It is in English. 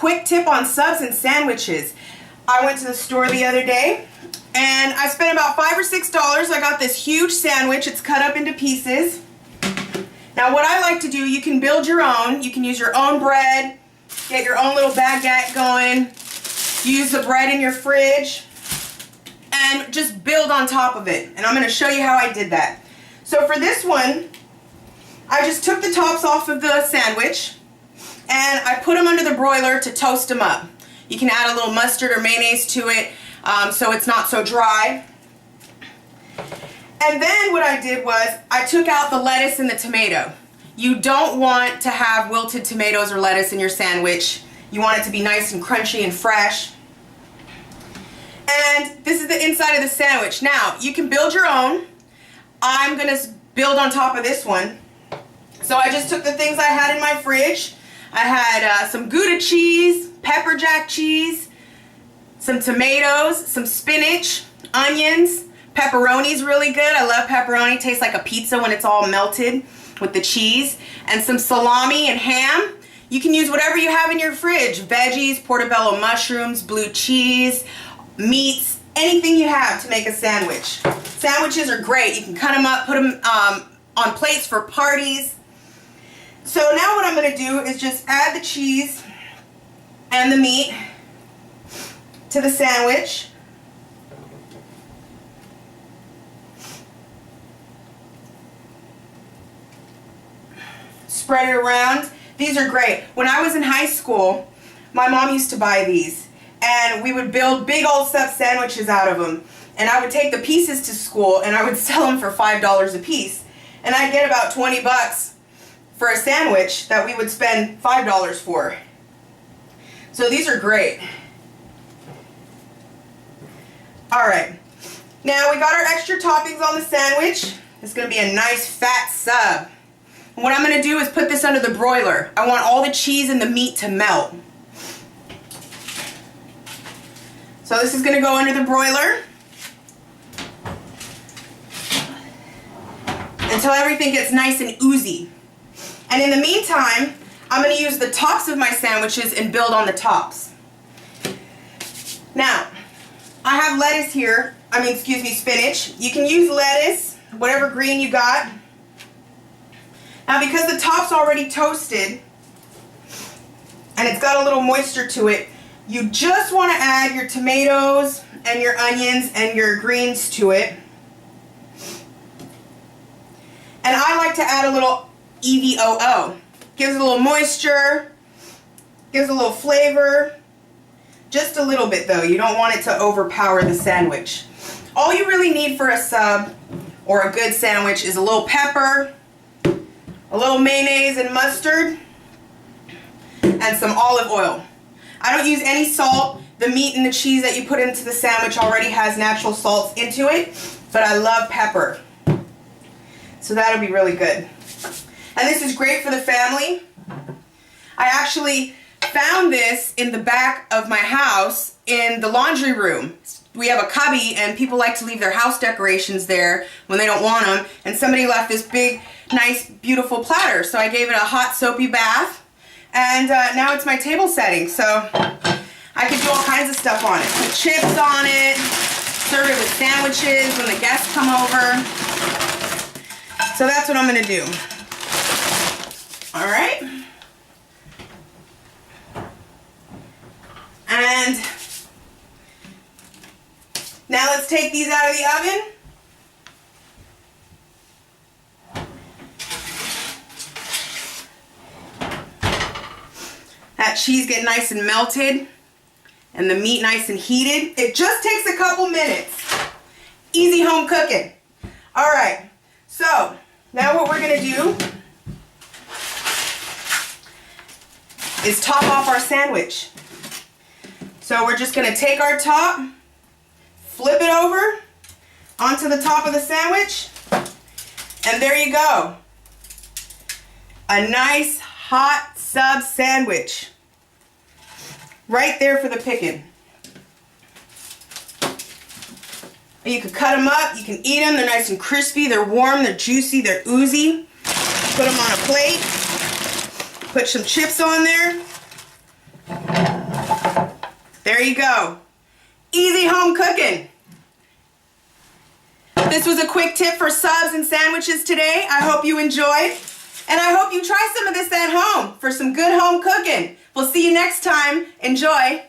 quick tip on subs and sandwiches. I went to the store the other day and I spent about $5 or $6. I got this huge sandwich. It's cut up into pieces. Now what I like to do, you can build your own. You can use your own bread, get your own little baguette going, use the bread in your fridge, and just build on top of it. And I'm going to show you how I did that. So for this one, I just took the tops off of the sandwich and I put them under the broiler to toast them up. You can add a little mustard or mayonnaise to it so it's not so dry. And then what I did was I took out the lettuce and the tomato. You don't want to have wilted tomatoes or lettuce in your sandwich. You want it to be nice and crunchy and fresh. And this is the inside of the sandwich. Now, you can build your own. I'm going to build on top of this one. So I just took the things I had in my fridge. I had some Gouda cheese, pepper jack cheese, some tomatoes, some spinach, onions, pepperoni's really good. I love pepperoni. It tastes like a pizza when it's all melted with the cheese. And some salami and ham. You can use whatever you have in your fridge. Veggies, portobello mushrooms, blue cheese, meats, anything you have to make a sandwich. Sandwiches are great. You can cut them up, put them on plates for parties. So now what I'm going to do is just add the cheese and the meat to the sandwich. Spread it around. These are great. When I was in high school, my mom used to buy these and we would build big old sub sandwiches out of them. And I would take the pieces to school and I would sell them for $5 a piece. And I'd get about 20 bucks for a sandwich that we would spend $5 for. So these are great. Alright, now we got our extra toppings on the sandwich. It's going to be a nice fat sub. And what I'm going to do is put this under the broiler. I want all the cheese and the meat to melt. So this is going to go under the broiler until everything gets nice and oozy. And in the meantime, I'm going to use the tops of my sandwiches and build on the tops. Now, I have lettuce here. Spinach. You can use lettuce, whatever green you got. Now, because the top's already toasted and it's got a little moisture to it, you just want to add your tomatoes and your onions and your greens to it. And I like to add a little EVOO. Gives it a little moisture, gives a little flavor. Just a little bit though. You don't want it to overpower the sandwich. All you really need for a sub or a good sandwich is a little pepper, a little mayonnaise and mustard, and some olive oil. I don't use any salt. The meat and the cheese that you put into the sandwich already has natural salts into it, but I love pepper. So that'll be really good. And this is great for the family. I actually found this in the back of my house in the laundry room. We have a cubby and people like to leave their house decorations there when they don't want them. And somebody left this big, nice, beautiful platter. So I gave it a hot, soapy bath. And now it's my table setting. So I could do all kinds of stuff on it. Put chips on it, serve it with sandwiches when the guests come over. So that's what I'm going to do. All right. And now let's take these out of the oven. That cheese get nice and melted and the meat nice and heated. It just takes a couple minutes. Easy home cooking. All right. So now what we're going to do is top off our sandwich. So we're just going to take our top, flip it over onto the top of the sandwich, and there you go. A nice hot sub sandwich. Right there for the picking. You can cut them up, you can eat them, they're nice and crispy, they're warm, they're juicy, they're oozy. Put them on a plate, put some chips on there. There you go. Easy home cooking. This was a quick tip for subs and sandwiches today. I hope you enjoyed. And I hope you try some of this at home for some good home cooking. We'll see you next time. Enjoy.